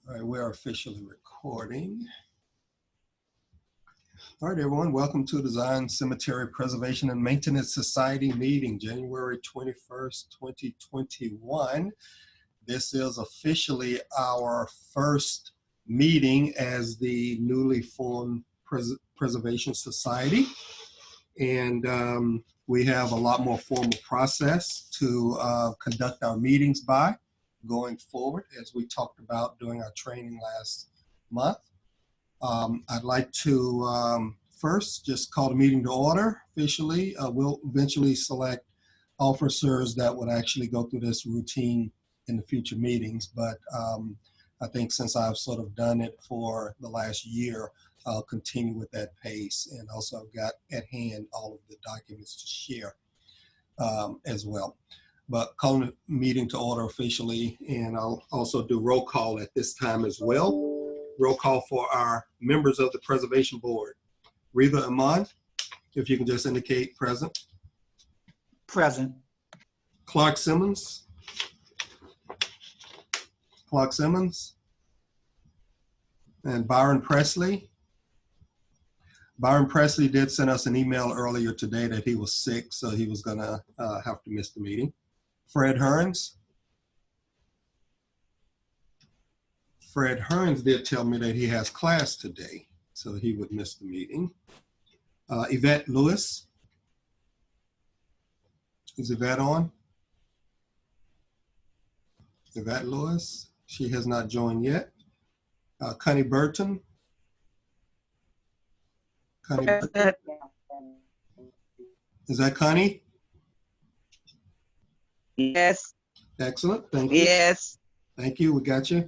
All right, we are officially recording. All right, everyone, welcome to the Zion Cemetery Preservation and Maintenance Society meeting, January 21st, 2021. This is officially our first meeting as the newly formed Preservation Society. And we have a lot more formal process to conduct our meetings by going forward, as we talked about during our training last month. I'd like to first just call the meeting to order officially. We'll eventually select officers that would actually go through this routine in the future meetings. But I think since I've sort of done it for the last year, I'll continue with that pace. And also I've got at hand all of the documents to share as well. But calling the meeting to order officially, and I'll also do roll call at this time as well. Roll call for our members of the Preservation Board. Reva Iman, if you can just indicate present. Present. Clark Simmons. Clark Simmons. And Byron Presley. Byron Presley did send us an email earlier today that he was sick, so he was gonna have to miss the meeting. Fred Hearns. Fred Hearns did tell me that he has class today, so he would miss the meeting. Yvette Lewis. Is Yvette on? Yvette Lewis, she has not joined yet. Connie Burton. Connie, is that Connie? Yes. Excellent, thank you. Yes. Thank you, we got you.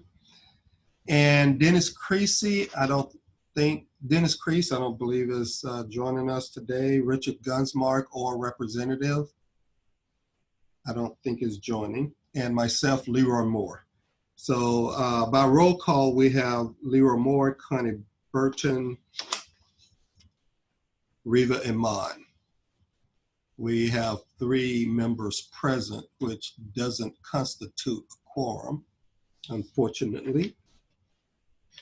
And Dennis Creasy, Dennis Crease, I don't believe is joining us today. Richard Gunsmark or representative, I don't think is joining. And myself, Leroy Moore. So by roll call, we have Leroy Moore, Connie Burton, Reva Iman. We have 3 members present, which doesn't constitute a quorum, unfortunately.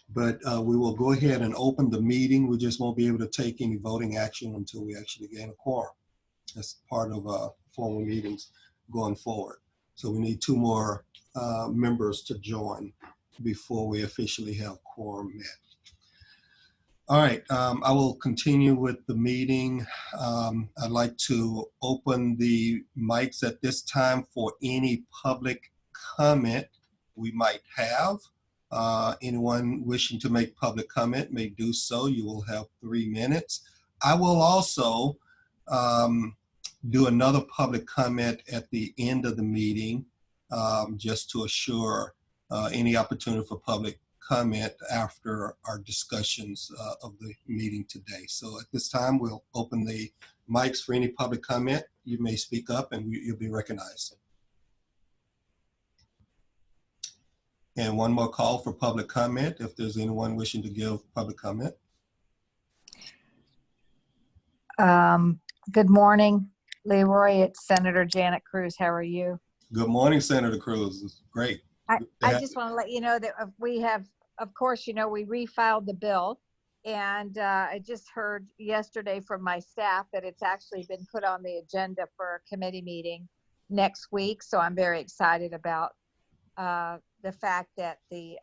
But we will go ahead and open the meeting. We just won't be able to take any voting action until we actually gain a quorum. That's part of formal meetings going forward. So we need 2 more members to join before we officially have quorum met. All right, I will continue with the meeting. I'd like to open the mics at this time for any public comment we might have. Anyone wishing to make public comment may do so. You will have 3 minutes. I will also do another public comment at the end of the meeting, just to assure any opportunity for public comment after our discussions of the meeting today. So at this time, we'll open the mics for any public comment. You may speak up and you'll be recognized. And one more call for public comment if there's anyone wishing to give public comment. Good morning, Leroy. It's Senator Janet Cruz. How are you? Good morning, Senator Cruz. It's great. I just want to let you know that we have, of course, you know, we refiled the bill, and I just heard yesterday from my staff that it's actually been put on the agenda for a committee meeting next week. So I'm very excited about the fact that the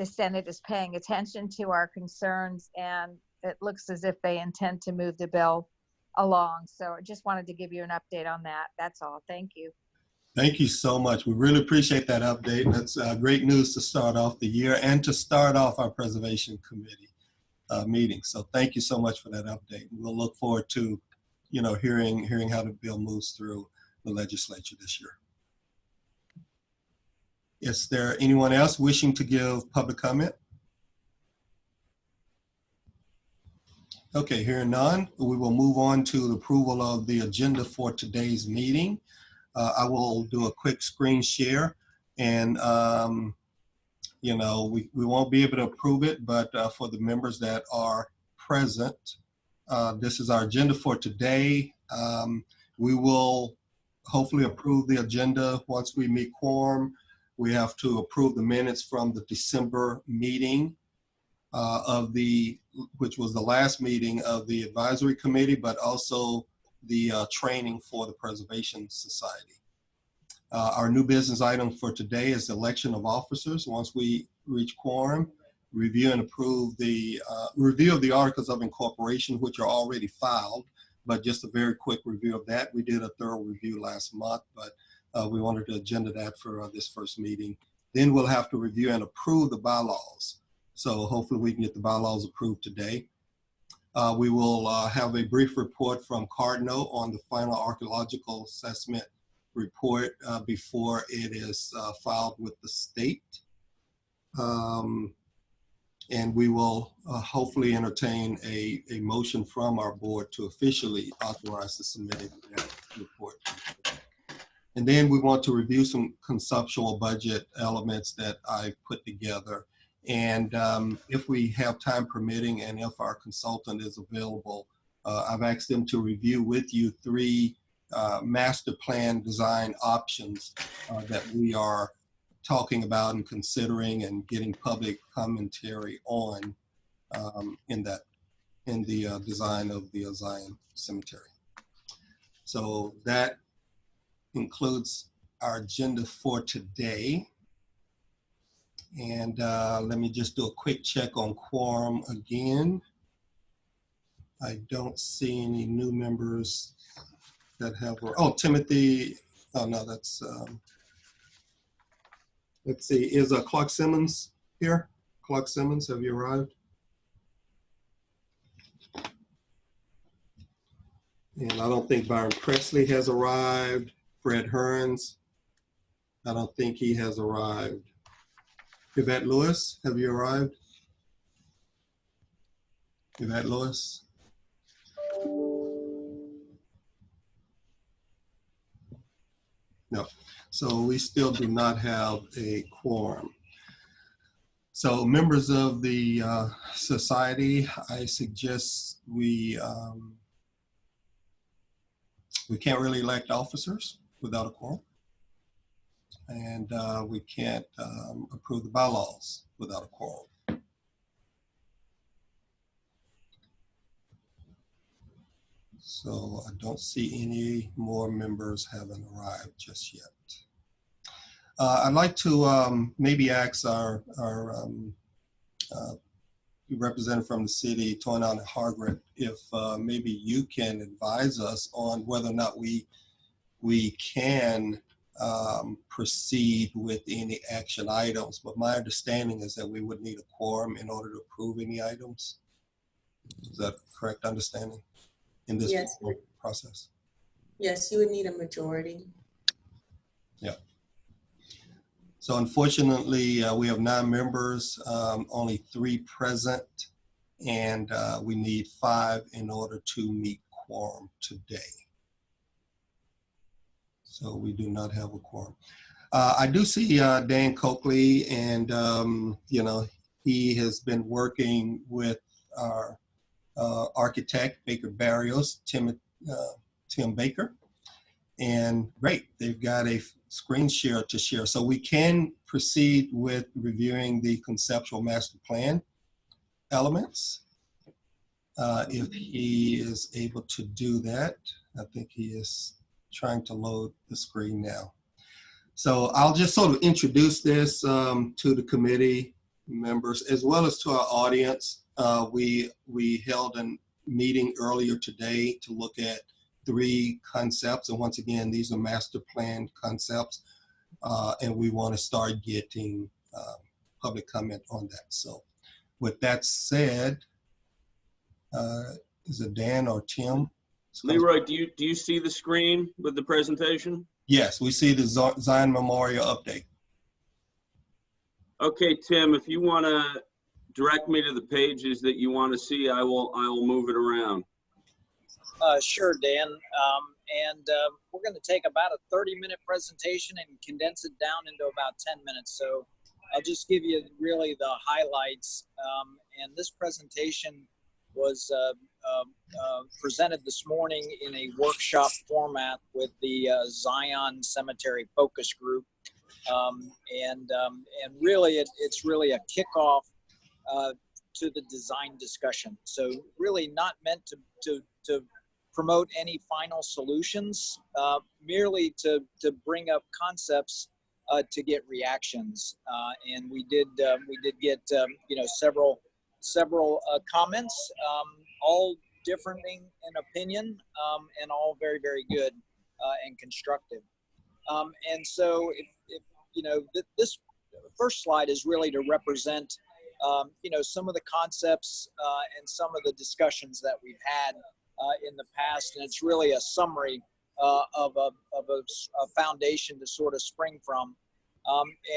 Senate is paying attention to our concerns, and it looks as if they intend to move the bill along. So I just wanted to give you an update on that. That's all. Thank you. Thank you so much. We really appreciate that update. That's great news to start off the year and to start off our Preservation Committee meeting. So thank you so much for that update. We'll look forward to, you know, hearing how the bill moves through the legislature this year. Is there anyone else wishing to give public comment? Okay, hearing none, we will move on to the approval of the agenda for today's meeting. I will do a quick screen share, and you know, we won't be able to approve it, but for the members that are present, this is our agenda for today. We will hopefully approve the agenda once we meet quorum. We have to approve the minutes from the December meeting which was the last meeting of the advisory committee, but also the training for the Preservation Society. Our new business item for today is election of officers. Once we reach quorum, review and approve the review of the articles of incorporation, which are already filed, but just a very quick review of that. We did a thorough review last month, but we wanted to agenda that for this first meeting. Then we'll have to review and approve the bylaws. So hopefully we can get the bylaws approved today. We will have a brief report from Cardinal on the final archaeological assessment report before it is filed with the state. And we will hopefully entertain a motion from our board to officially authorize the submitting of that report. And then we want to review some conceptual budget elements that I put together. And if we have time permitting and if our consultant is available, I've asked them to review with you 3 master plan design options that we are talking about and considering and getting public commentary on in the design of the Zion Cemetery. So that concludes our agenda for today. And let me just do a quick check on quorum again. I don't see any new members that have, oh, Timothy, oh no, that's, let's see, is Clark Simmons here? Clark Simmons, have you arrived? And I don't think Byron Presley has arrived. Fred Hearns, I don't think he has arrived. Yvette Lewis, have you arrived? Yvette Lewis? No, so we still do not have a quorum. So members of the society, I suggest we can't really elect officers without a quorum. And we can't approve the bylaws without a quorum. So I don't see any more members having arrived just yet. I'd like to maybe ask our representative from the city, Toyin Hargret, if maybe you can advise us on whether or not we can proceed with any action items. But my understanding is that we would need a quorum in order to approve any items. Is that correct understanding in this Yes. process? Yes, you would need a majority. Yeah. So unfortunately, we have 9 members, only 3 present, and we need 5 in order to meet quorum today. So we do not have a quorum. I do see Dan Coakley, and you know, he has been working with our architect, Baker Barrios, Tim Baker. And great, they've got a screen share to share. So we can proceed with reviewing the conceptual master plan elements. If he is able to do that, I think he is trying to load the screen now. So I'll just sort of introduce this to the committee members as well as to our audience. We held a meeting earlier today to look at 3 concepts, and once again, these are master plan concepts, and we want to start getting public comment on that. So with that said, is it Dan or Tim? Leroy, do you see the screen with the presentation? Yes, we see the Zion Memorial update. Okay, Tim, if you want to direct me to the pages that you want to see, I will move it around. Sure, Dan. We're going to take about a 30-minute presentation and condense it down into about 10 minutes. So I'll just give you really the highlights. And this presentation was presented this morning in a workshop format with the Zion Cemetery Focus Group. And really, it's really a kickoff to the design discussion. So really not meant to promote any final solutions, merely to bring up concepts to get reactions. And we did get several comments, all differing in opinion, and all very, very good and constructive. And so this first slide is really to represent some of the concepts and some of the discussions that we've had in the past, and it's really a summary of a foundation to sort of spring from,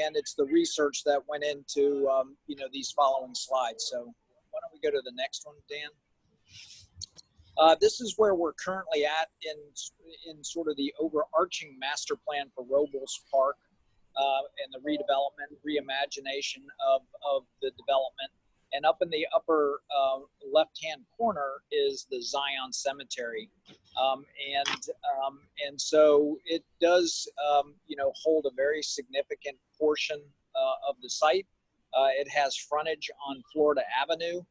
and it's the research that went into these following slides. So why don't we go to the next one, Dan? This is where we're currently at in sort of the overarching master plan for Robles Park and the redevelopment, reimagination of the development. And up in the upper left-hand corner is the Zion Cemetery. And so it does, hold a very significant portion of the site. It has frontage on Florida Avenue.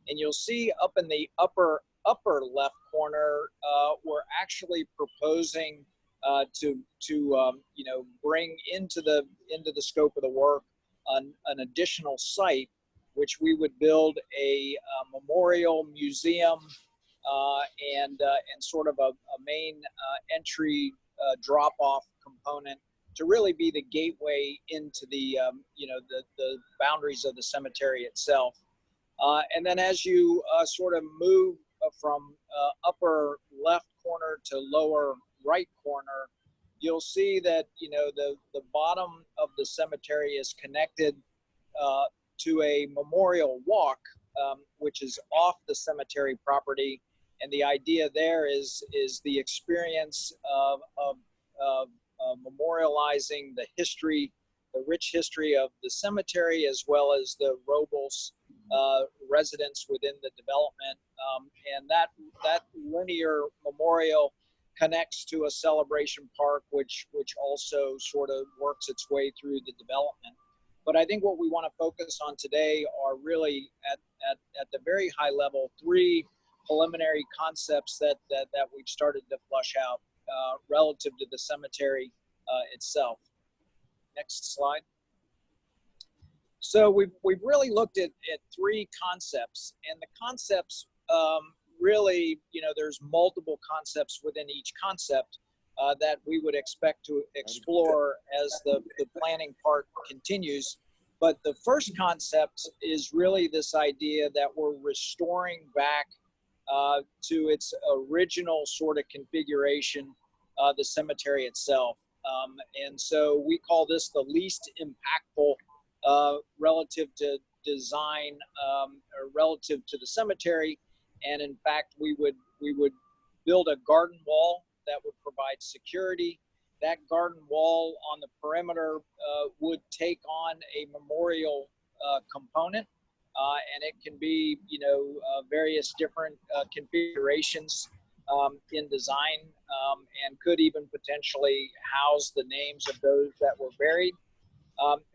And you'll see up in the upper left corner, we're actually proposing to bring into the scope of the work an additional site, which we would build a memorial museum and sort of a main entry drop-off component to really be the gateway into the boundaries of the cemetery itself. And then as you sort of move from upper left corner to lower right corner, you'll see that the bottom of the cemetery is connected to a memorial walk, which is off the cemetery property. And the idea there is the experience of memorializing the history, the rich history of the cemetery, as well as the Robles residents within the development. And that linear memorial connects to a celebration park, which also sort of works its way through the development. But I think what we want to focus on today are really at the very high level, three preliminary concepts that we've started to flush out relative to the cemetery itself. Next slide. So we've really looked at three concepts, and the concepts really, there's multiple concepts within each concept that we would expect to explore as the planning part continues. But the first concept is really this idea that we're restoring back to its original sort of configuration, the cemetery itself. And so we call this the least impactful relative to design or relative to the cemetery. And in fact, we would build a garden wall that would provide security. That garden wall on the perimeter would take on a memorial component, and it can be, various different configurations in design, and could even potentially house the names of those that were buried.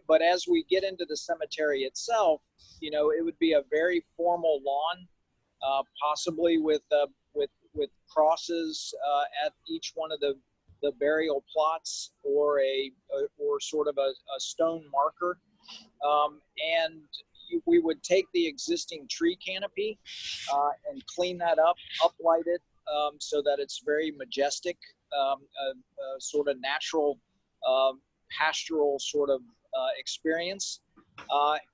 But as we get into the cemetery itself, it would be a very formal lawn, possibly with crosses at each one of the burial plots, or sort of a stone marker. And we would take the existing tree canopy and clean that up, uplight it, so that it's very majestic, sort of natural, pastoral sort of experience.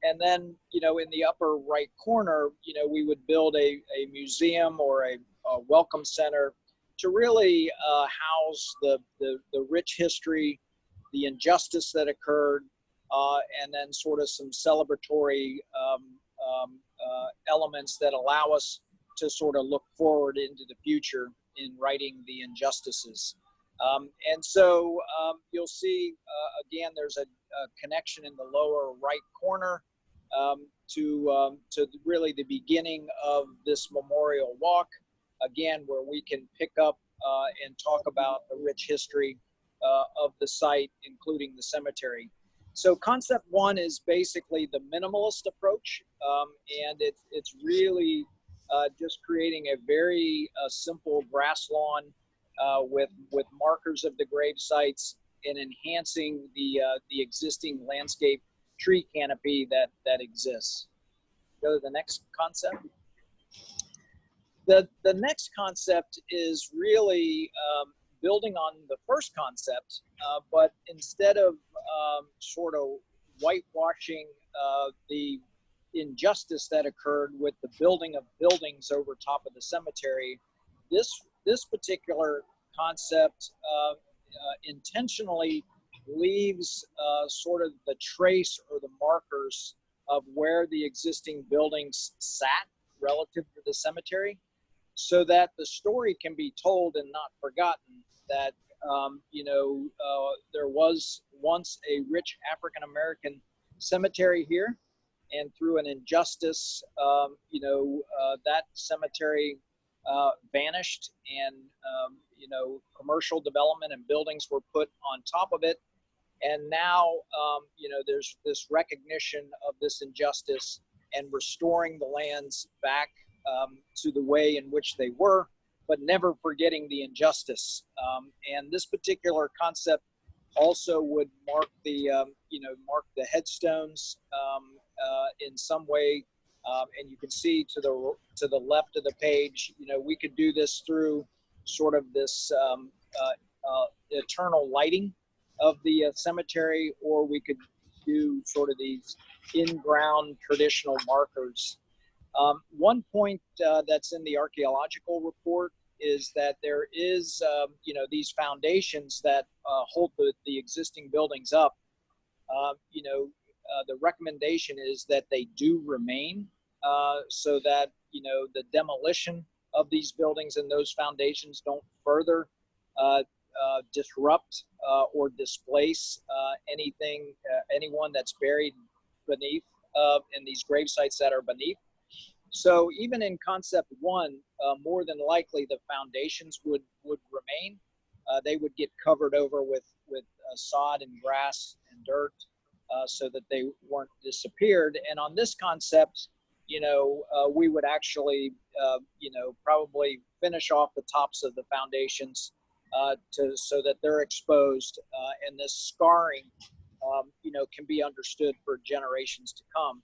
And then, in the upper right corner, we would build a museum or a welcome center to really house the rich history, the injustice that occurred, and then sort of some celebratory elements that allow us to sort of look forward into the future in righting the injustices. And so you'll see, again, there's a connection in the lower right corner to really the beginning of this memorial walk, again, where we can pick up and talk about the rich history of the site, including the cemetery. So concept one is basically the minimalist approach, and it's really just creating a very simple grass lawn with markers of the grave sites and enhancing the existing landscape tree canopy that exists. Go to the next concept. The next concept is really building on the first concept, but instead of sort of whitewashing the injustice that occurred with the building of buildings over top of the cemetery, this particular concept intentionally leaves sort of the trace or the markers of where the existing buildings sat relative to the cemetery, so that the story can be told and not forgotten that, there was once a rich African-American cemetery here, and through an injustice, that cemetery vanished, and, commercial development and buildings were put on top of it. And now, there's this recognition of this injustice and restoring the lands back to the way in which they were, but never forgetting the injustice. And this particular concept also would mark the headstones in some way. And you can see to the left of the page, we could do this through sort of this eternal lighting of the cemetery, or we could do sort of these in-ground traditional markers. One point that's in the archaeological report is that there is, these foundations that hold the existing buildings up. The recommendation is that they do remain, so that, the demolition of these buildings and those foundations don't further disrupt or displace anyone that's buried beneath in these grave sites that are beneath. So even in concept one, more than likely the foundations would remain. They would get covered over with sod and grass and dirt, so that they weren't disappeared. And on this concept, we would actually, probably finish off the tops of the foundations so that they're exposed, and this scarring, can be understood for generations to come,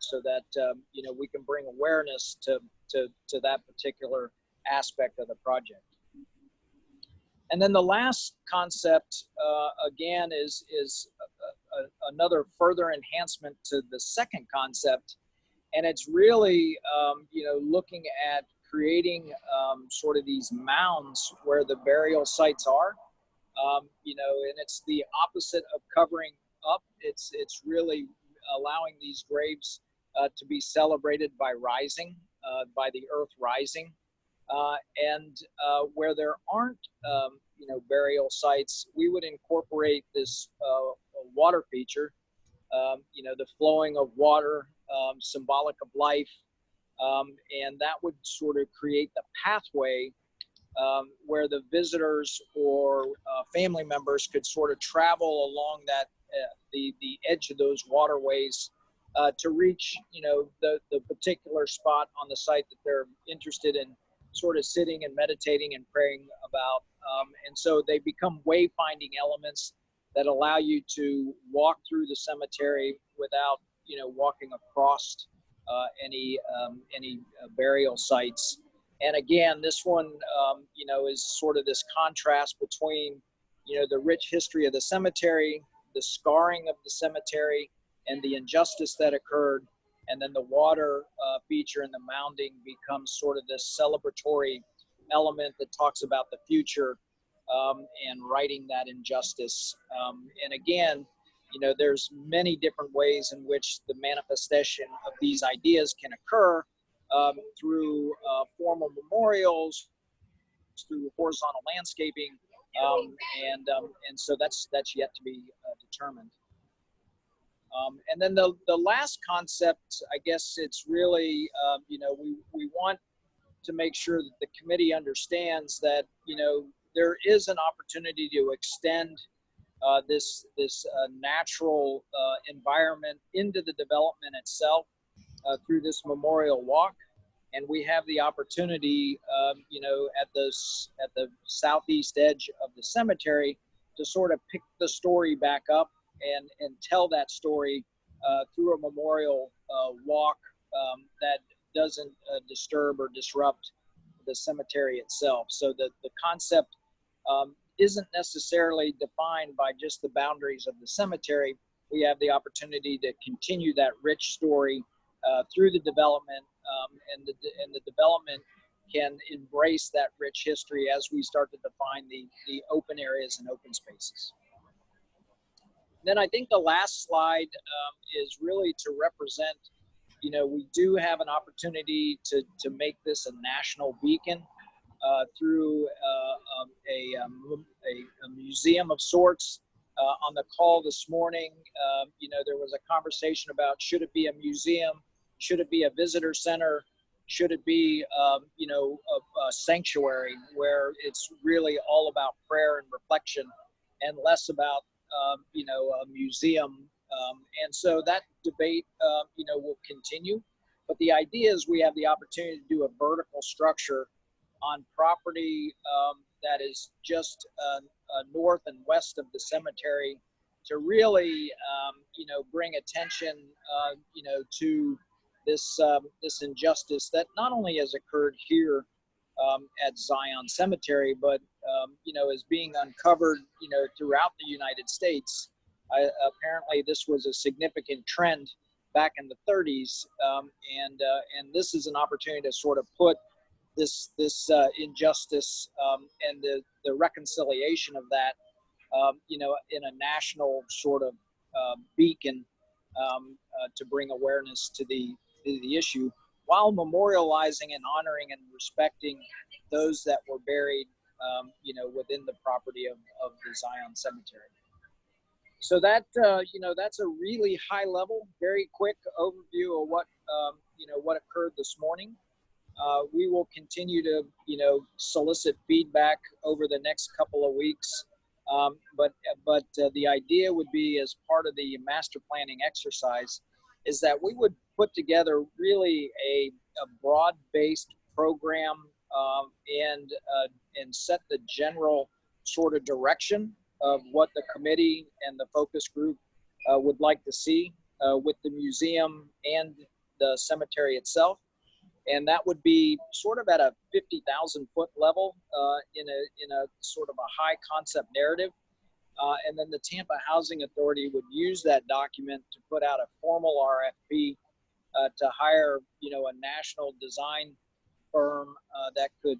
so that we can bring awareness to that particular aspect of the project. And then the last concept, again, is another further enhancement to the second concept, and it's really looking at creating sort of these mounds where the burial sites are, and it's the opposite of covering up. It's really allowing these graves to be celebrated by rising, by the earth rising, and where there aren't burial sites, we would incorporate this water feature, the flowing of water, symbolic of life, and that would sort of create the pathway where the visitors or family members could sort of travel along that the edge of those waterways to reach the particular spot on the site that they're interested in sort of sitting and meditating and praying about. And so they become wayfinding elements that allow you to walk through the cemetery without walking across any burial sites. And again, this one is sort of this contrast between the rich history of the cemetery, the scarring of the cemetery, and the injustice that occurred, and then the water feature and the mounding becomes sort of this celebratory element that talks about the future and righting that injustice. And again, there's many different ways in which the manifestation of these ideas can occur, through formal memorials, through horizontal landscaping, and so that's yet to be determined. And then the last concept, I guess it's really, we want to make sure that the committee understands that, there is an opportunity to extend this natural environment into the development itself through this memorial walk. And we have the opportunity, at the southeast edge of the cemetery to sort of pick the story back up and tell that story through a memorial walk that doesn't disturb or disrupt the cemetery itself. So the concept isn't necessarily defined by just the boundaries of the cemetery. We have the opportunity to continue that rich story through the development, and the development can embrace that rich history as we start to define the open areas and open spaces. Then I think the last slide is really to represent, we do have an opportunity to make this a national beacon through a museum of sorts. On the call this morning, there was a conversation about, should it be a museum? Should it be a visitor center? Should it be, a sanctuary where it's really all about prayer and reflection and less about, a museum? And so that debate, will continue. But the idea is we have the opportunity to do a vertical structure on property that is just north and west of the cemetery to really, bring attention, to this injustice that not only has occurred here at Zion Cemetery, but is being uncovered, throughout the United States. Apparently, this was a significant trend back in the 30s, and this is an opportunity to sort of put this injustice and the reconciliation of that, in a national sort of beacon to bring awareness to the issue, while memorializing and honoring and respecting those that were buried, within the property of the Zion Cemetery. So that, that's a really high level, very quick overview of what, what occurred this morning. We will continue to, solicit feedback over the next couple of weeks. But the idea would be, as part of the master planning exercise, is that we would put together really a broad-based program and set the general sort of direction of what the committee and the focus group would like to see with the museum and the cemetery itself. And that would be sort of at a 50,000 foot level in a sort of a high concept narrative. And then the Tampa Housing Authority would use that document to put out a formal RFP to hire, a national design firm that could,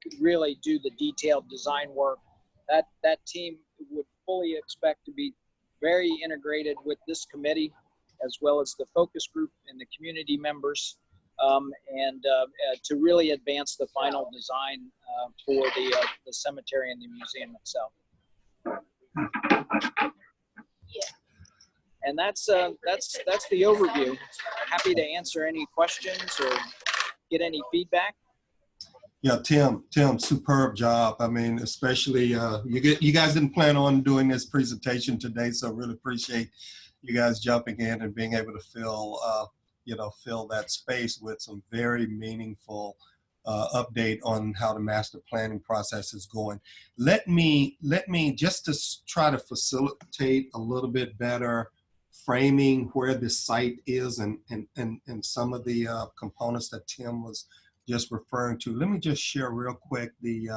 could really do the detailed design work. That team would fully expect to be very integrated with this committee, as well as the focus group and the community members, and to really advance the final design for the cemetery and the museum itself. And that's the overview. Happy to answer any questions or get any feedback. Yeah, Tim, superb job. I mean, especially you guys didn't plan on doing this presentation today, so really appreciate you guys jumping in and being able to fill that space with some very meaningful update on how the master planning process is going. Let me just to try to facilitate a little bit better framing where this site is and some of the components that Tim was just referring to. Let me just share real quick the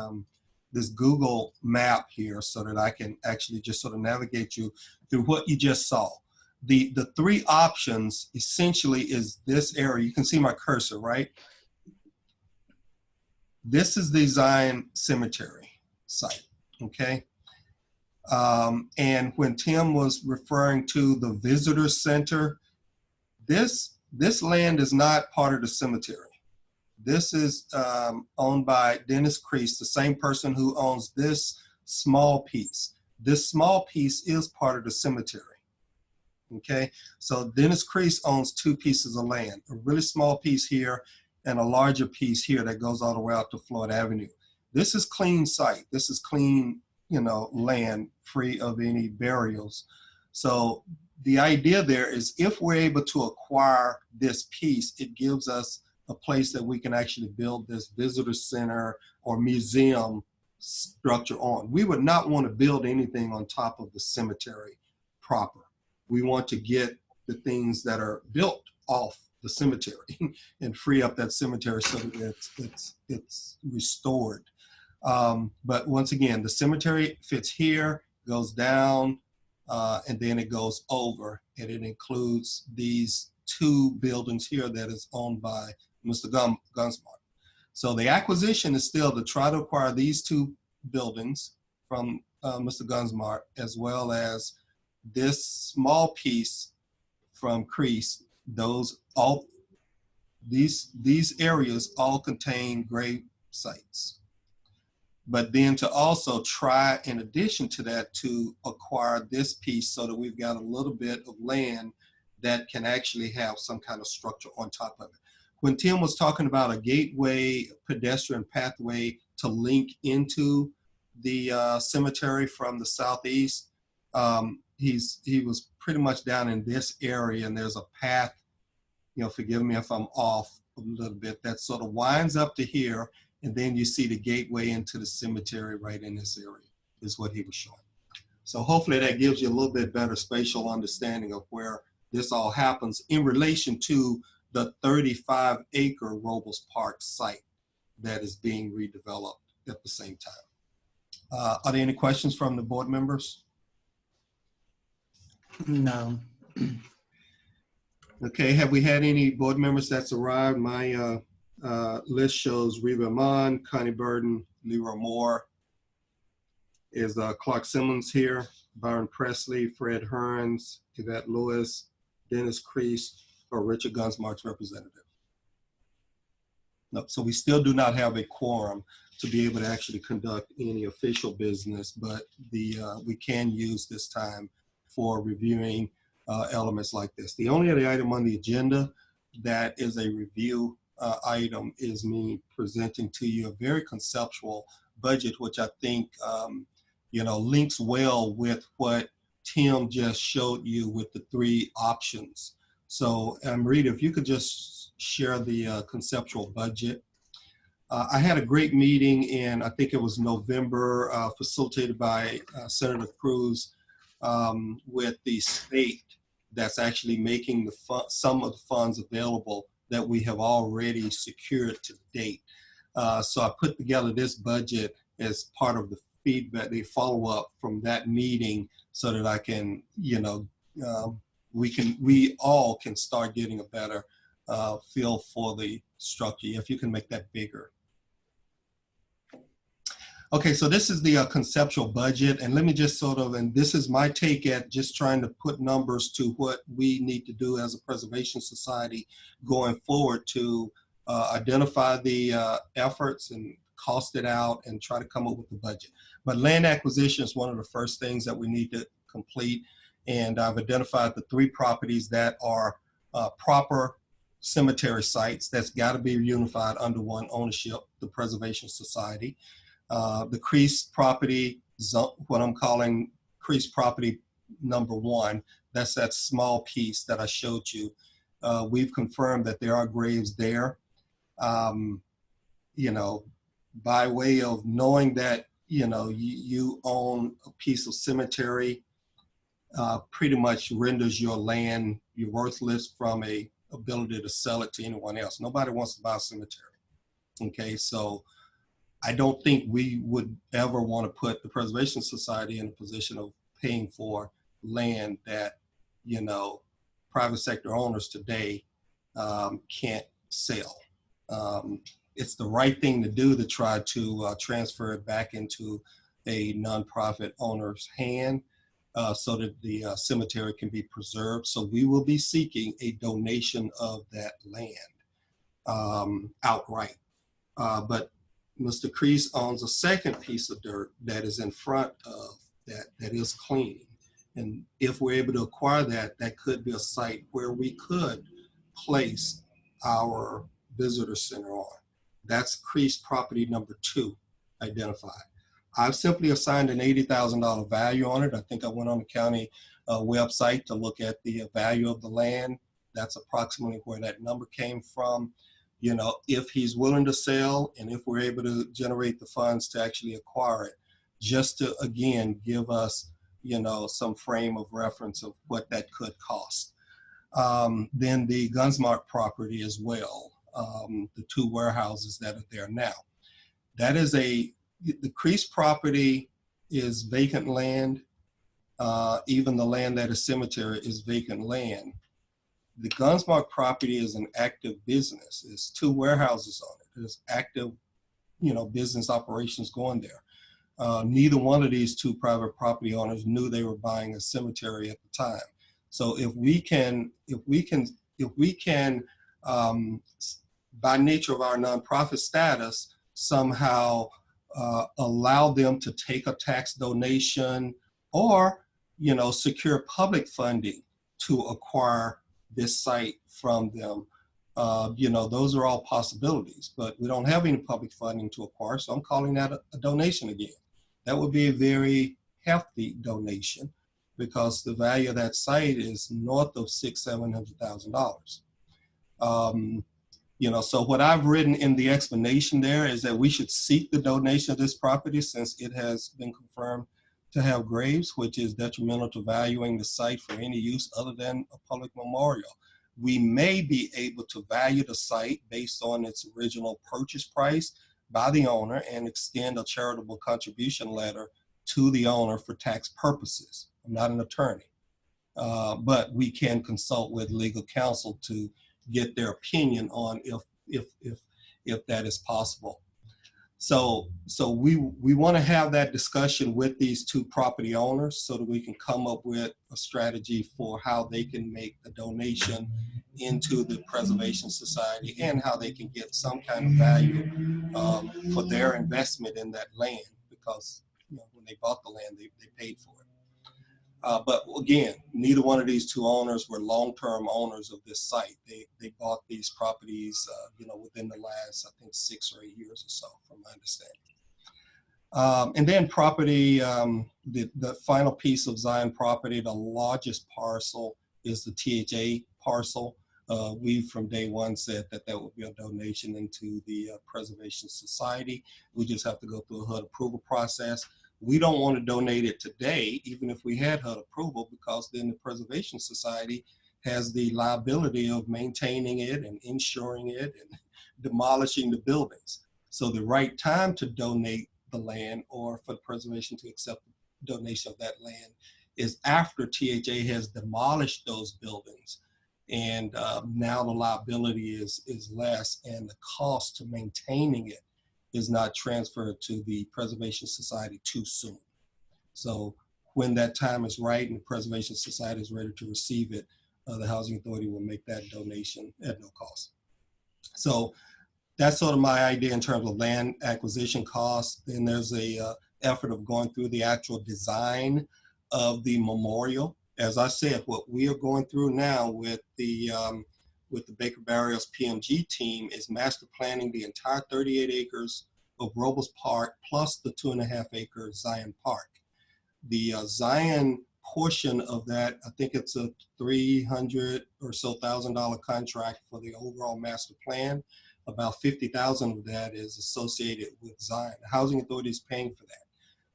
this Google map here so that I can actually just sort of navigate you through what you just saw. The three options essentially is this area. You can see my cursor, right? This is the Zion Cemetery site, okay? And when Tim was referring to the visitor center, this land is not part of the cemetery. This is owned by Dennis Crease, the same person who owns this small piece. This small piece is part of the cemetery. Okay, so Dennis Crease owns two pieces of land, a really small piece here and a larger piece here that goes all the way out to Floyd Avenue. This is clean site. This is clean land free of any burials. So the idea there is if we're able to acquire this piece, it gives us a place that we can actually build this visitor center or museum structure on. We would not want to build anything on top of the cemetery proper. We want to get the things that are built off the cemetery and free up that cemetery so that it's restored. But once again, the cemetery fits here, goes down, and then it goes over, and it includes these two buildings here that is owned by Mr. Gunsmart. So the acquisition is still to try to acquire these two buildings from Mr. Gunsmart, as well as this small piece from Crease. These areas all contain grave sites. But then to also try, in addition to that, to acquire this piece so that we've got a little bit of land that can actually have some kind of structure on top of it. When Tim was talking about a gateway pedestrian pathway to link into the cemetery from the southeast, he was pretty much down in this area, and there's a path, forgive me if I'm off a little bit, that sort of winds up to here, and then you see the gateway into the cemetery right in this area is what he was showing. So hopefully that gives you a little bit better spatial understanding of where this all happens in relation to the 35-acre Robles Park site that is being redeveloped at the same time. Are there any questions from the board members? No. Okay, have we had any board members that's arrived? My list shows Reba Amon, Connie Burden, Leroy Moore. Is Clark Simmons here, Byron Presley, Fred Hearns, Yvette Lewis, Dennis Crease, or Richard Gunsmart's representative? No, so we still do not have a quorum to be able to actually conduct any official business, but we can use this time for reviewing elements like this. The only other item on the agenda that is a review item is me presenting to you a very conceptual budget, which I think links well with what Tim just showed you with the three options. So Rita, if you could just share the conceptual budget. I had a great meeting in, I think it was November, facilitated by Senator Cruz with the state that's actually making some of the funds available that we have already secured to date. So I put together this budget as part of the feedback, the follow-up from that meeting, so that I can, we all can start getting a better feel for the structure. If you can make that bigger. Okay, so this is the conceptual budget, and let me just and this is my take at just trying to put numbers to what we need to do as a preservation society going forward to identify the efforts and cost it out and try to come up with the budget. But land acquisition is one of the first things that we need to complete, and I've identified the 3 properties that are proper cemetery sites that's got to be unified under one ownership, the Preservation Society. The Crease property, what I'm calling Crease property number 1, that's that small piece that I showed you. We've confirmed that there are graves there. By way of knowing that, you own a piece of cemetery, pretty much renders your land worthless from a ability to sell it to anyone else. Nobody wants to buy a cemetery. Okay, so I don't think we would ever want to put the Preservation Society in a position of paying for land that, private sector owners today can't sell. It's the right thing to do to try to transfer it back into a nonprofit owner's hand so that the cemetery can be preserved. So we will be seeking a donation of that land outright. But Mr. Crease owns a second piece of dirt that is in front of that is clean. And if we're able to acquire that, that could be a site where we could place our visitor center on. That's Crease property number 2 identified. I've simply assigned an $80,000 value on it. I think I went on the county website to look at the value of the land. That's approximately where that number came from. You know, if he's willing to sell and if we're able to generate the funds to actually acquire it, just to, again, give us, you know, some frame of reference of what that could cost. Then the Gunsmark property as well, the 2 warehouses that are there now. That is the Crease property is vacant land. Even the land that is cemetery is vacant land. The Gunsmark property is an active business. There's 2 warehouses on it. There's active, you know, business operations going there. Neither one of these 2 private property owners knew they were buying a cemetery at the time. So if we can, by nature of our nonprofit status, somehow allow them to take a tax donation or, you know, secure public funding to acquire this site from them, you know, those are all possibilities, but we don't have any public funding to acquire, so I'm calling that a donation again. That would be a very hefty donation because the value of that site is north of $600,000-700,000. You know, so what I've written in the explanation there is that we should seek the donation of this property since it has been confirmed to have graves, which is detrimental to valuing the site for any use other than a public memorial. We may be able to value the site based on its original purchase price by the owner and extend a charitable contribution letter to the owner for tax purposes. I'm not an attorney, but we can consult with legal counsel to get their opinion on if that is possible. So we want to have that discussion with these 2 property owners so that we can come up with a strategy for how they can make the donation into the Preservation Society and how they can get some kind of value for their investment in that land, because, you know, when they bought the land, they paid for it. But again, neither one of these 2 owners were long-term owners of this site. They bought these properties, you know, within the last, I think, 6 or 8 years or so, from my understanding. And then property, the final piece of Zion property, the largest parcel is the THA parcel. We from day one said that would be a donation into the Preservation Society. We just have to go through a HUD approval process. We don't want to donate it today, even if we had HUD approval, because then the Preservation Society has the liability of maintaining it and insuring it and demolishing the buildings. So the right time to donate the land or for the preservation to accept the donation of that land is after THA has demolished those buildings. And now the liability is less and the cost to maintaining it is not transferred to the Preservation Society too soon. So when that time is right and the Preservation Society is ready to receive it, the Housing Authority will make that donation at no cost. So that's sort of my idea in terms of land acquisition costs. Then there's a effort of going through the actual design of the memorial. As I said, what we are going through now with the Baker Barrios PMG team is master planning the entire 38 acres of Robles Park plus the 2.5 acre Zion Park. The Zion portion of that, I think it's a $300,000 or so contract for the overall master plan. About 50,000 of that is associated with Zion. The Housing Authority is paying for that.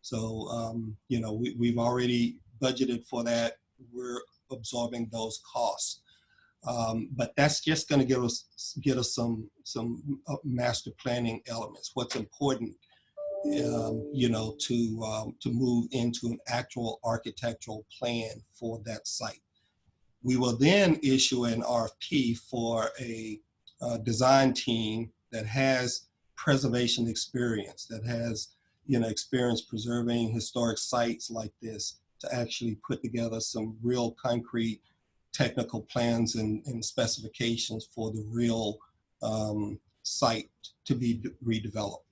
So, you know, we've already budgeted for that. We're absorbing those costs. But that's just going to get us some master planning elements. What's important, you know, to move into an actual architectural plan for that site. We will then issue an RFP for a design team that has preservation experience, that has, you know, experience preserving historic sites like this, to actually put together some real concrete technical plans and specifications for the real site to be redeveloped.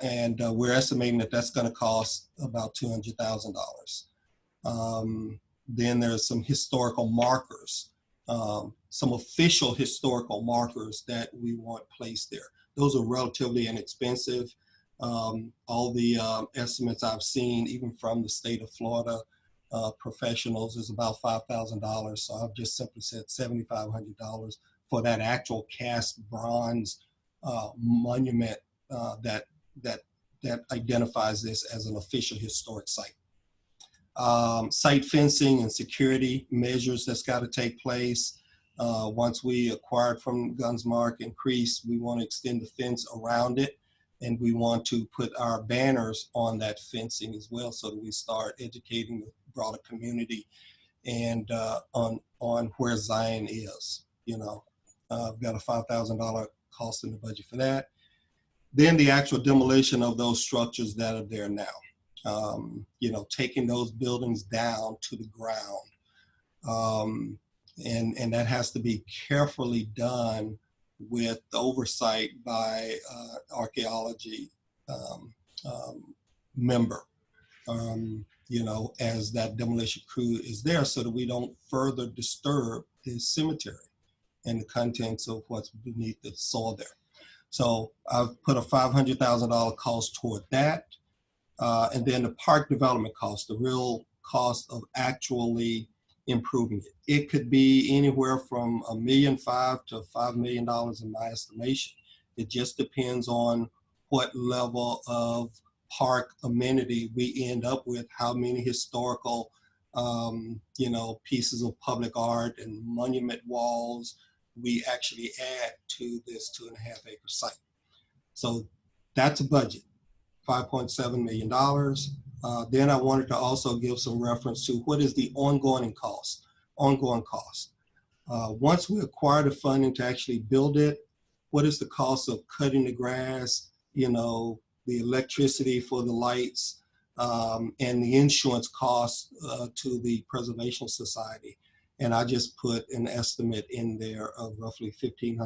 And we're estimating that that's going to cost about $200,000. Then there's some historical markers, some official historical markers that we want placed there. Those are relatively inexpensive. All the estimates I've seen, even from the state of Florida professionals, is about $5,000. So I've just simply said $7,500 for that actual cast bronze monument that identifies this as an official historic site. Site fencing and security measures that's got to take place. Once we acquired from Gunsmark and Crease, we want to extend the fence around it, and we want to put our banners on that fencing as well, so that we start educating the broader community and on where Zion is. You know, I've got a $5,000 cost in the budget for that. Then the actual demolition of those structures that are there now. You know, taking those buildings down to the ground. And that has to be carefully done with oversight by archaeology member, you know, as that demolition crew is there, so that we don't further disturb the cemetery and the contents of what's beneath the soil there. So I've put a $500,000 cost toward that. And then the park development cost, the real cost of actually improving it. It could be anywhere from $1.5 million to $5 million in my estimation. It just depends on what level of park amenity we end up with, how many historical, you know, pieces of public art and monument walls we actually add to this 2.5 acre site. So that's a budget. $5.7 million. Then I wanted to also give some reference to what is the ongoing cost. Once we acquire the funding to actually build it, what is the cost of cutting the grass, you know, the electricity for the lights, and the insurance cost to the Preservation Society. And I just put an estimate in there of roughly $1,500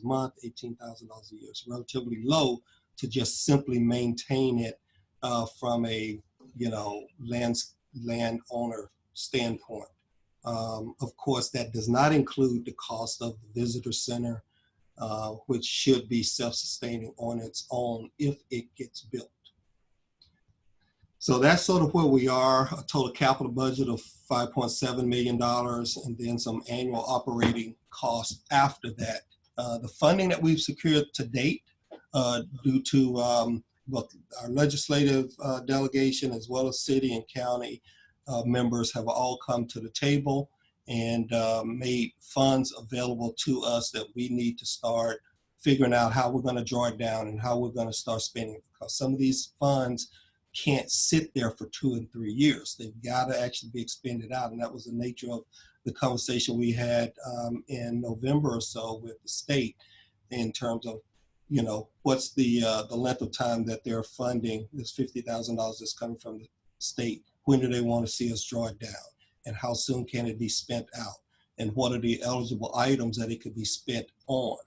a month, $18,000 a year. It's relatively low to just simply maintain it from a, you know, landowner standpoint. Of course, that does not include the cost of the visitor center, which should be self-sustaining on its own if it gets built. So that's sort of where we are, a total capital budget of $5.7 million, and then some annual operating costs after that. The funding that we've secured to date, due to both our legislative delegation as well as city and county members have all come to the table and made funds available to us that we need to start figuring out how we're going to draw it down and how we're going to start spending it, because some of these funds can't sit there for 2 and 3 years. They've got to actually be expended out. And that was the nature of the conversation we had in November or so with the state in terms of, you know, what's the length of time that they're funding this $50,000 that's coming from the state. When do they want to see us draw it down? And how soon can it be spent out? And what are the eligible items that it could be spent on?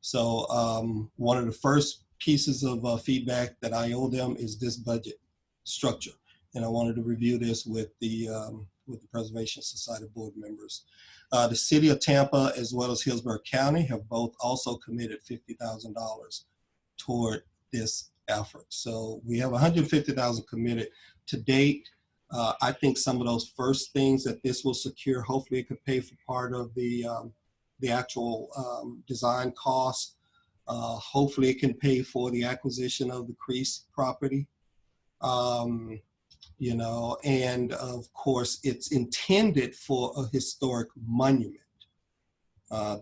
So one of the first pieces of feedback that I owe them is this budget structure. And I wanted to review this with the Preservation Society board members. The city of Tampa as well as Hillsborough County have both also committed $50,000 toward this effort. So we have $150,000 committed to date. I think some of those first things that this will secure, hopefully it could pay for part of the actual design cost. Hopefully it can pay for the acquisition of the Crease property. You know, and of course it's intended for a historic monument.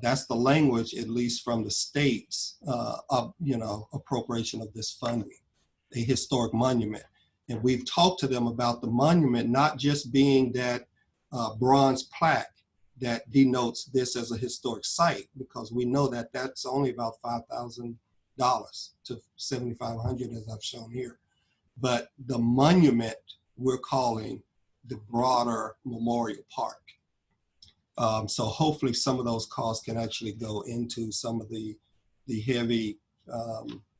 That's the language, at least from the state's, you know, appropriation of this funding, a historic monument. And we've talked to them about the monument not just being that bronze plaque that denotes this as a historic site, because we know that that's only about $5,000 to $7,500 as I've shown here. But the monument we're calling the broader memorial park. So hopefully some of those costs can actually go into some of the heavy,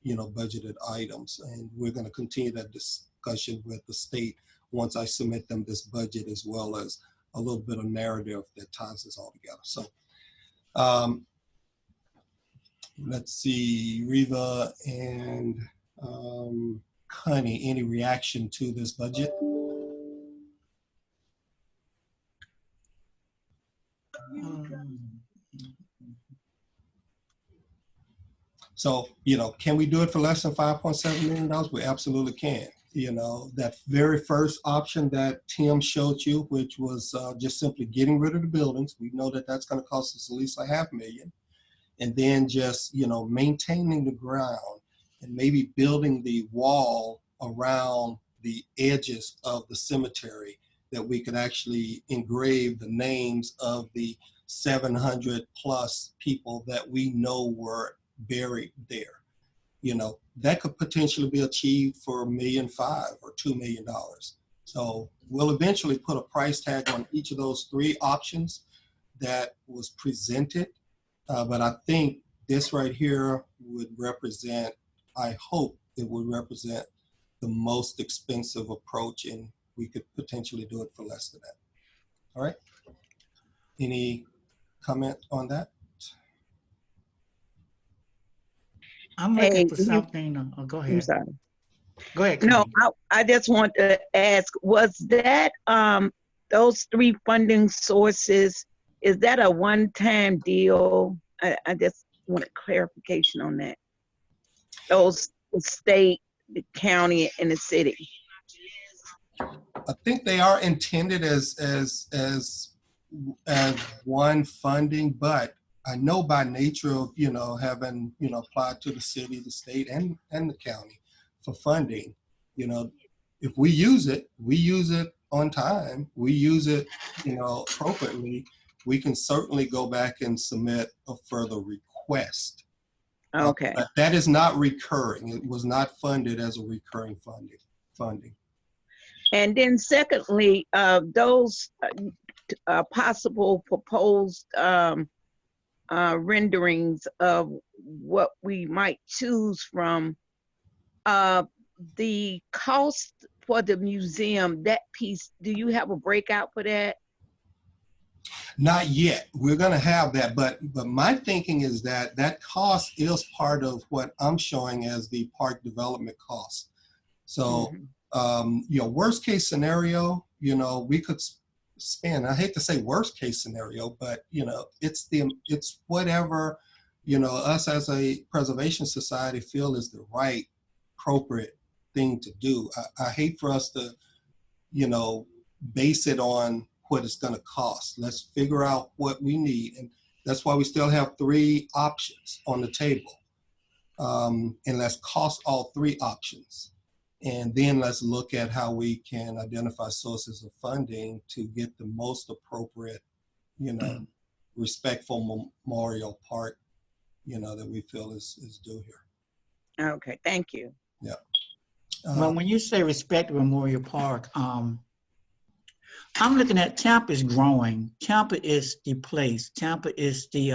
you know, budgeted items. And we're going to continue that discussion with the state once I submit them this budget, as well as a little bit of narrative that ties this all together. So let's see, Riva and Connie, any reaction to this budget? So, can we do it for less than $5.7 million? We absolutely can. That very first option that Tim showed you, which was just simply getting rid of the buildings, we know that that's going to cost us at least $500,000. And then just, maintaining the ground and maybe building the wall around the edges of the cemetery that we could actually engrave the names of the 700 plus people that we know were buried there. That could potentially be achieved for $1.5 million or $2 million. So we'll eventually put a price tag on each of those three options that was presented. But I think this right here would represent, I hope it would represent the most expensive approach, and we could potentially do it for less than that. All right. Any comment on that? I'm looking for something. Oh, go ahead. I'm sorry. Go ahead. No, Connie. I just want to ask, was that those three funding sources, is that a one-time deal? I just want a clarification on that. Those, the state, the county, and the city. I think they are intended as one funding, but I know by nature of, having, applied to the city, the state, and the county for funding, if we use it on time, we use it, appropriately, we can certainly go back and submit a further request. Okay. But that is not recurring. It was not funded as a recurring funding. And then secondly, those possible proposed renderings of what we might choose from, the cost for the museum, that piece, do you have a breakout for that? Not yet. We're going to have that, but my thinking is that that cost is part of what I'm showing as the park development cost. So, worst case scenario, we could spend, I hate to say worst case scenario, but it's whatever, us as a preservation society feel is the right, appropriate thing to do. I hate for us to, base it on what it's going to cost. Let's figure out what we need. And that's why we still have three options on the table. And let's cost all three options. And then let's look at how we can identify sources of funding to get the most appropriate, respectful memorial park, that we feel is due here. Okay, thank you. Yeah. Well, when you say respect Memorial Park, I'm looking at Tampa is growing. Tampa is the place. Tampa is the,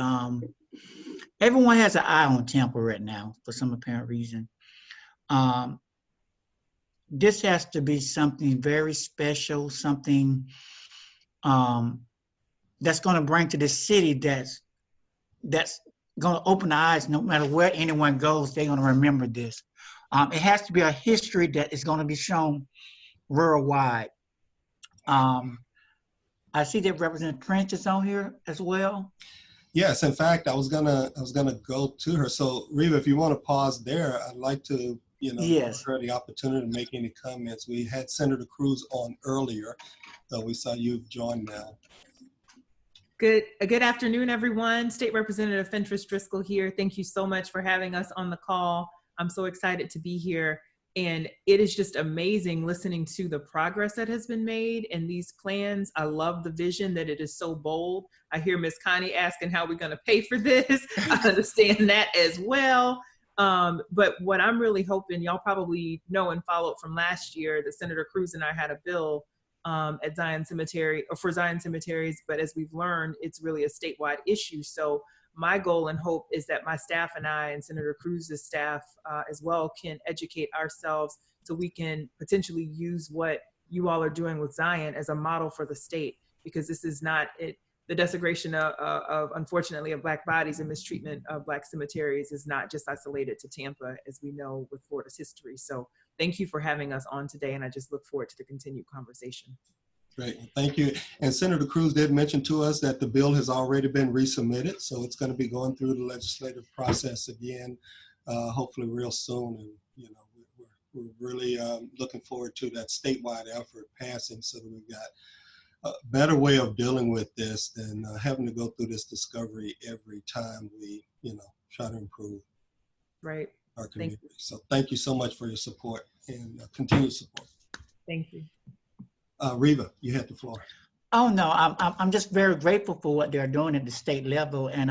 everyone has an eye on Tampa right now for some apparent reason. This has to be something very special, something that's going to bring to the city that's going to open the eyes. No matter where anyone goes, they're going to remember this. It has to be a history that is going to be shown worldwide. I see that Representative Prince is on here as well. Yes, in fact, I was gonna go to her. So Reva, if you want to pause there, I'd like to, Yes. give her the opportunity to make any comments. We had Senator Cruz on earlier, so we saw you've joined now. Good afternoon, everyone. State Representative Fentress Driscoll here. Thank you so much for having us on the call. I'm so excited to be here. And it is just amazing listening to the progress that has been made in these plans. I love the vision that it is so bold. I hear Ms. Connie asking how we're going to pay for this. I understand that as well. But what I'm really hoping, y'all probably know and followed from last year, that Senator Cruz and I had a bill at Zion Cemetery, or for Zion cemeteries, but as we've learned, it's really a statewide issue. So my goal and hope is that my staff and I, and Senator Cruz's staff as well, can educate ourselves so we can potentially use what you all are doing with Zion as a model for the state, because this is not it. the desecration of unfortunately of Black bodies and mistreatment of Black cemeteries is not just isolated to Tampa, as we know with Florida's history. So thank you for having us on today, and I just look forward to the continued conversation. Great, thank you. And Senator Cruz did mention to us that the bill has already been resubmitted, so it's going to be going through the legislative process again, hopefully real soon. And you know, we're really looking forward to that statewide effort passing, so that we've got a better way of dealing with this than having to go through this discovery every time we, you know, try to improve Right. our community. So thank you so much for your support and continued support. Thank you. Reva, you had the floor. Oh no, I'm just very grateful for what they're doing at the state level, and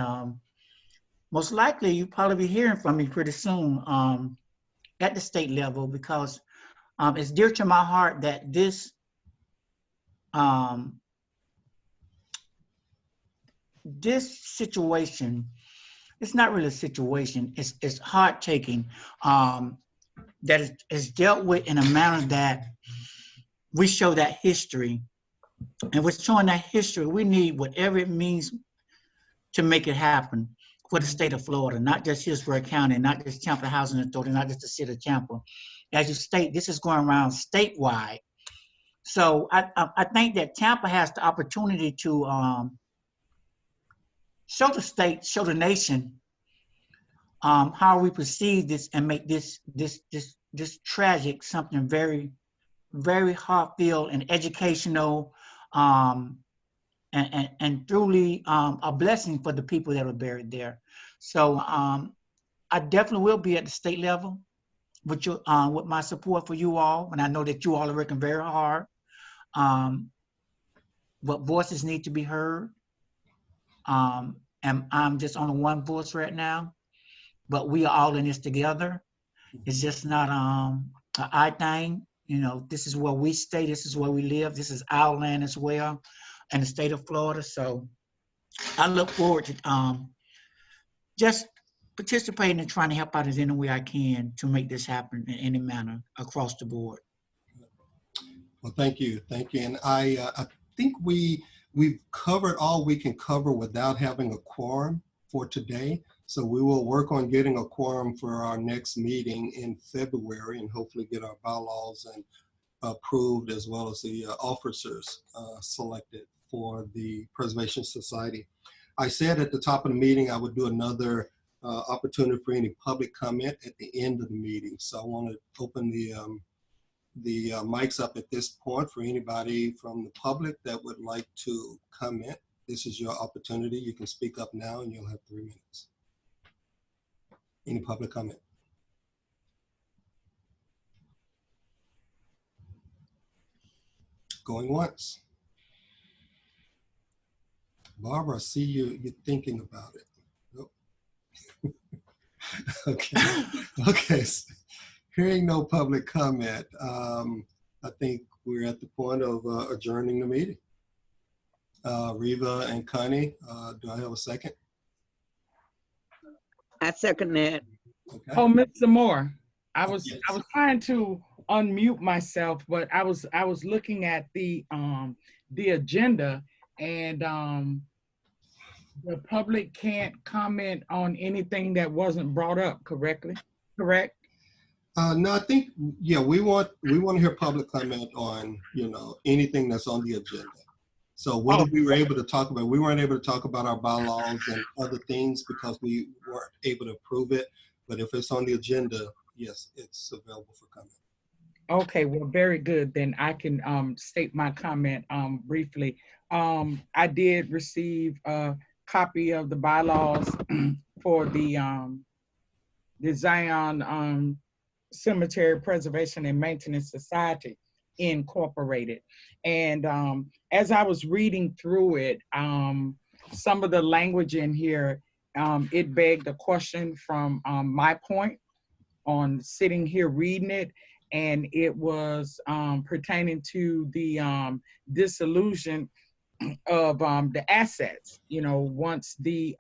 most likely you probably be hearing from me pretty soon at the state level, because it's dear to my heart that this this situation, it's not really a situation, it's heart taking, that is dealt with in a manner that we show that history. And with showing that history, we need whatever it means to make it happen for the state of Florida, not just Hillsborough County, not just Tampa Housing Authority, not just the city of Tampa. As you state, this is going around statewide. So I think that Tampa has the opportunity to show the state, show the nation how we perceive this, and make this tragic something very, very heartfelt and educational, and truly a blessing for the people that are buried there. So I definitely will be at the state level with you, with my support for you all, and I know that you all are working very hard. But voices need to be heard, and I'm just on one voice right now, but we are all in this together. It's just not an I thing. You know, this is where we stay, this is where we live, this is our land as well, and the state of Florida. So I look forward to just participating and trying to help out as any way I can to make this happen in any manner across the board. Well, thank you, and I think we've covered all we can cover without having a quorum for today. So we will work on getting a quorum for our next meeting in February, and hopefully get our bylaws and approved, as well as the officers selected for the Preservation Society. I said at the top of the meeting I would do another opportunity for any public comment at the end of the meeting. So I want to open the mics up at this point for anybody from the public that would like to comment. This is your opportunity. You can speak up now and you'll have 3 minutes. Any public comment? Going once. Barbara, I see you're thinking about it. Nope. Okay. Hearing no public comment, I think we're at the point of adjourning the meeting. Reva and Connie, do I have a second? I second that. Okay. Oh, Mr. Moore, I was Yes. trying to unmute myself, but I was looking at the agenda, and the public can't comment on anything that wasn't brought up correctly. Correct? No, I think, yeah, we want to hear public comment on, you know, anything that's on the agenda. So whether we were able to talk about, we weren't able to talk about our bylaws and other things because we weren't able to approve it. But if it's on the agenda, yes, it's available for comment. Okay, well, very good. Then I can state my comment briefly. I did receive a copy of the bylaws for the Zion Cemetery Preservation and Maintenance Society Incorporated. And as I was reading through it, some of the language in here, it begged a question from my point on sitting here reading it, and it was pertaining to the dissolution of the assets. You know, once the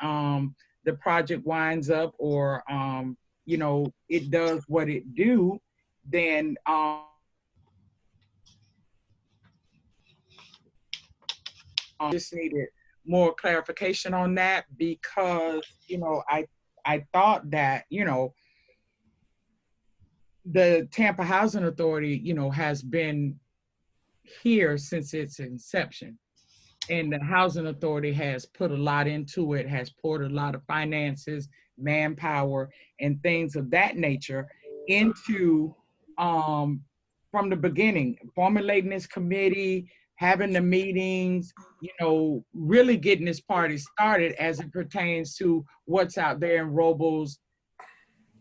project winds up, or you know, it does what it do, then just needed more clarification on that because, you know, I thought that, you know, the Tampa Housing Authority, you know, has been here since its inception. And the Housing Authority has put a lot into it, has poured a lot of finances, manpower, and things of that nature into, from the beginning, formulating this committee, having the meetings, you know, really getting this party started as it pertains to what's out there in Robles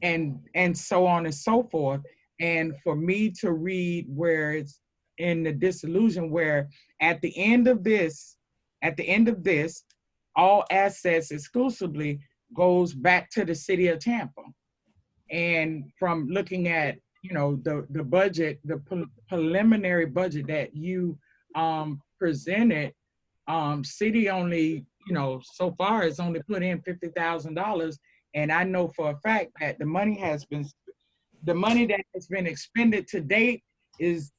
and so on and so forth. And for me to read where it's in the dissolution, where at the end of this, all assets exclusively goes back to the city of Tampa. And from looking at, you know, the budget, the preliminary budget that you presented, city only, you know, so far has only put in $50,000. And I know for a fact that the money that has been expended to date is,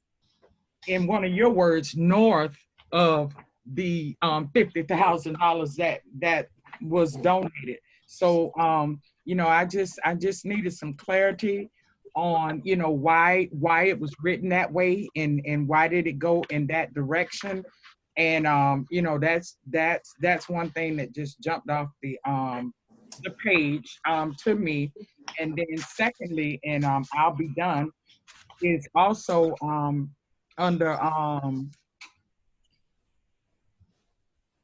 in one of your words, north of the $50,000 that was donated. So you know, I just needed some clarity on, you know, why it was written that way and why did it go in that direction. And you know, that's one thing that just jumped off the page to me. And then secondly, and I'll be done, is also under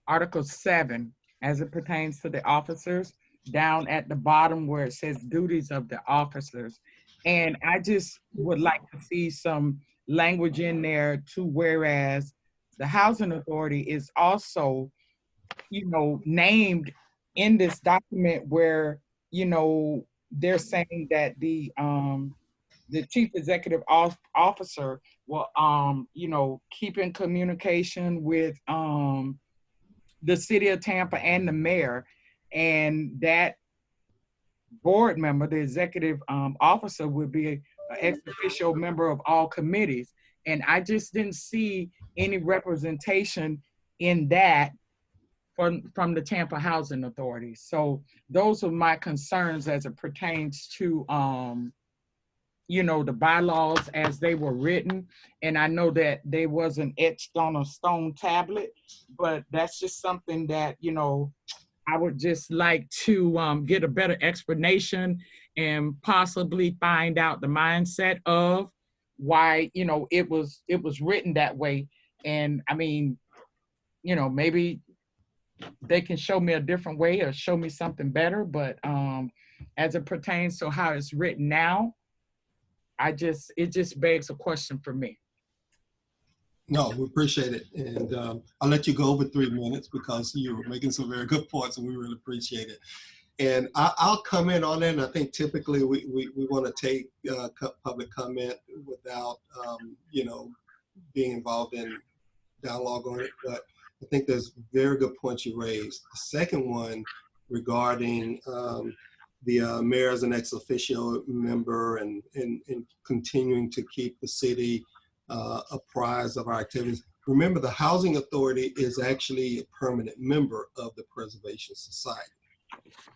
Article 7 as it pertains to the officers, down at the bottom where it says duties of the officers. And I just would like to see some language in there to whereas the Housing Authority is also, you know, named in this document where, you know, they're saying that the chief executive officer will, you know, keep in communication with the city of Tampa and the mayor, and that board member, the executive officer, would be an ex-officio member of all committees. And I just didn't see any representation in that from the Tampa Housing Authority. So those are my concerns as it pertains to, you know, the bylaws as they were written. And I know that they wasn't etched on a stone tablet, but that's just something that, you know, I would just like to get a better explanation and possibly find out the mindset of why, you know, it was written that way. And I mean, you know, maybe they can show me a different way or show me something better, but as it pertains to how it's written now, it just begs a question for me. No, we appreciate it. And I'll let you go over 3 minutes because you were making some very good points and we really appreciate it. And I'll comment on it. And I think typically we want to take public comment without, you know, being involved in dialogue on it. But I think there's very good points you raised. The second one regarding the mayor as an ex officio member and continuing to keep the city apprised of our activities. Remember, the Housing Authority is actually a permanent member of the Preservation Society.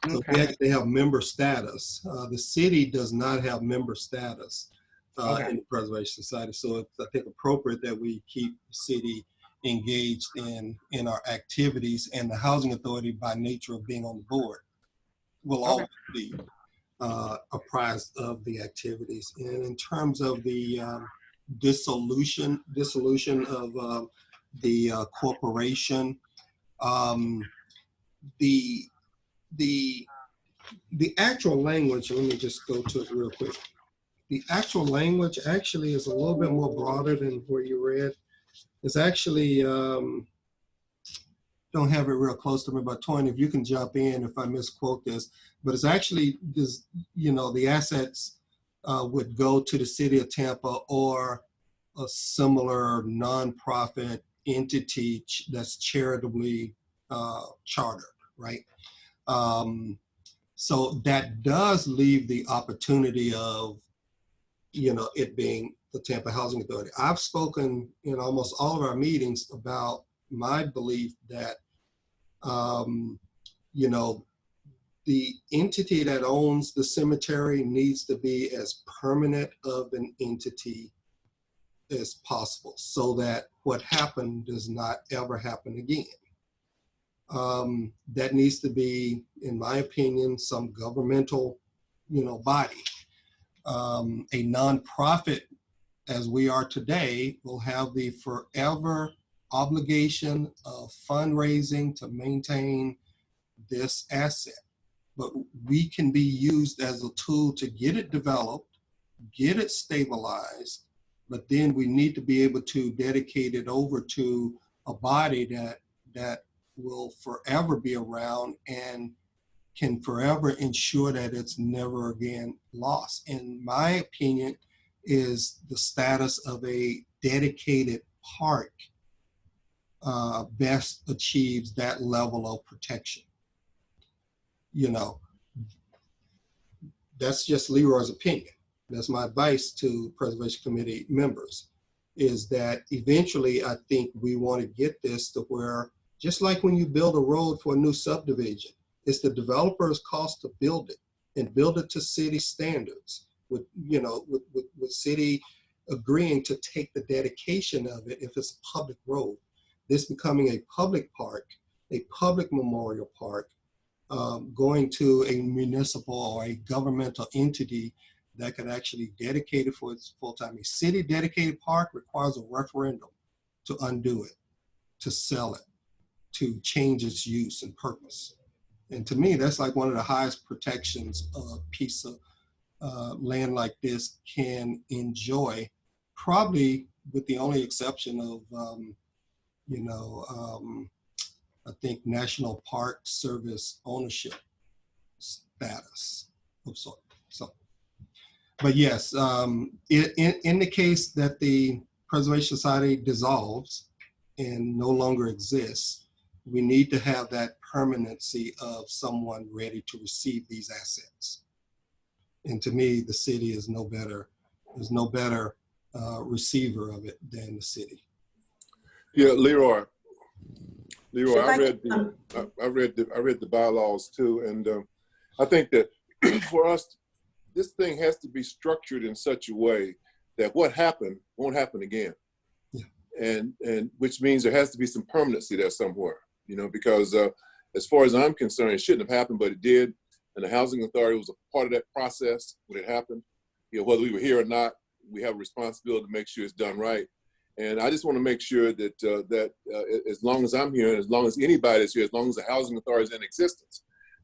So Okay. we actually have member status. The city does not have member status in the Preservation Society. So it's, I think, appropriate that we keep the city engaged in our activities, and the Housing Authority, by nature of being on the board, will always be apprised of the activities. And in terms of the dissolution of the corporation, the actual language, let me just go to it real quick. The actual language actually is a little bit more broader than where you read. It's actually, don't have it real close to me, but Toyin, if you can jump in if I misquote this, but it's actually this, you know, the assets would go to the city of Tampa or a similar nonprofit entity that's charitably chartered, right? So that does leave the opportunity of, you know, it being the Tampa Housing Authority. I've spoken in almost all of our meetings about my belief that You know, the entity that owns the cemetery needs to be as permanent of an entity as possible so that what happened does not ever happen again. That needs to be, in my opinion, some governmental, body. A nonprofit, as we are today, will have the forever obligation of fundraising to maintain this asset. But we can be used as a tool to get it developed, get it stabilized, but then we need to be able to dedicate it over to a body that will forever be around and can forever ensure that it's never again lost. In my opinion, is the status of a dedicated park best achieves that level of protection. That's just Leroy's opinion. That's my advice to Preservation Committee members, is that eventually I think we want to get this to where, just like when you build a road for a new subdivision, it's the developer's cost to build it and build it to city standards with city agreeing to take the dedication of it if it's a public road. This becoming a public park, a public memorial park, going to a municipal or a governmental entity that can actually dedicate it for its full time. A city dedicated park requires a referendum to undo it, to sell it, to change its use and purpose. And to me, that's like one of the highest protections a piece of land like this can enjoy, probably with the only exception of, I think National Park Service ownership status of sort. So, but yes, in the case that the Preservation Society dissolves and no longer exists, we need to have that permanency of someone ready to receive these assets. And to me, the city is no better. There's no better receiver of it than the city. Yeah, Leroy, I read the bylaws too, and I think that for us, this thing has to be structured in such a way that what happened won't happen again. Yeah. And which means there has to be some permanency there somewhere, because as far as I'm concerned, it shouldn't have happened, but it did. And the Housing Authority was a part of that process when it happened. Whether we were here or not, we have a responsibility to make sure it's done right. And I just want to make sure that as long as I'm here, and as long as anybody is here, as long as the Housing Authority is in existence,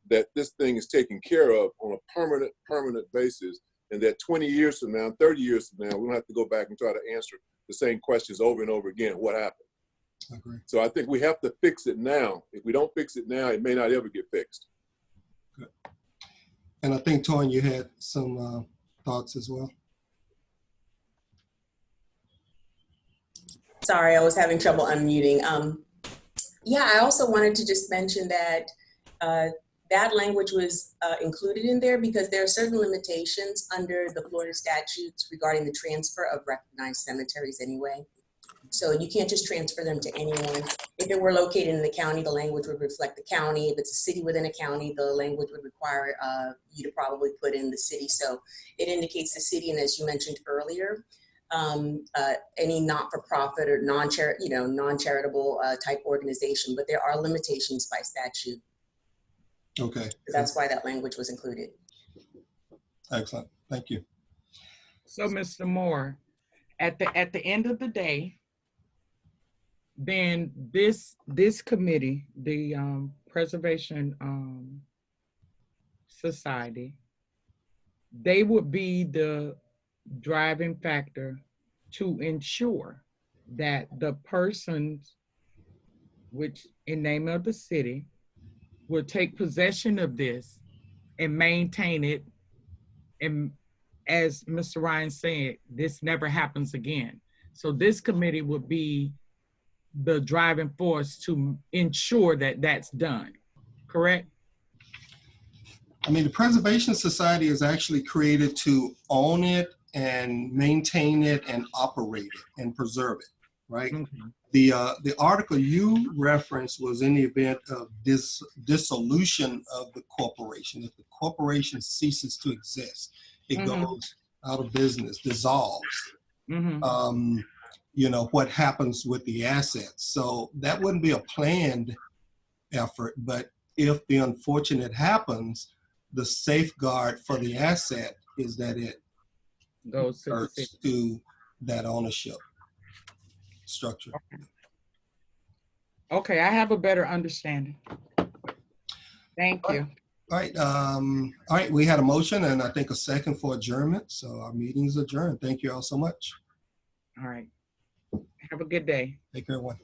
that this thing is taken care of on a permanent basis, and that 20 years from now, 30 years from now, we don't have to go back and try to answer the same questions over and over again. What happened? I agree. So I think we have to fix it now. If we don't fix it now, it may not ever get fixed. Good. And I think, Toyin, you had some thoughts as well. Sorry, I was having trouble unmuting. Yeah, I also wanted to just mention that that language was included in there because there are certain limitations under the Florida statutes regarding the transfer of recognized cemeteries anyway. So you can't just transfer them to anyone. If it were located in the county, the language would reflect the county. If it's a city within a county, the language would require you to probably put in the city. So it indicates the city, and as you mentioned earlier, any not-for-profit or non-charitable type organization, but there are limitations by statute. Okay. That's why that language was included. Excellent. Thank you. So, Mr. Moore, at the end of the day, then this committee, the Preservation Society, they would be the driving factor to ensure that the persons, which in name of the city, will take possession of this and maintain it. And as Mr. Ryan said, this never happens again. So this committee would be the driving force to ensure that that's done, correct? I mean, the Preservation Society is actually created to own it and maintain it and operate it and preserve it. right? Okay. The article you referenced was in the event of dissolution of the corporation. If the corporation ceases to exist, it goes out of business, dissolves. You know, what happens with the assets. So that wouldn't be a planned effort, but if the unfortunate happens, the safeguard for the asset is that it Goes to the reverts city. to that ownership structure. Okay, I have a better understanding. Thank you. All right, we had a motion and I think a second for adjournment. So our meeting is adjourned. Thank you all so much. All right. Have a good day. Take care, everyone.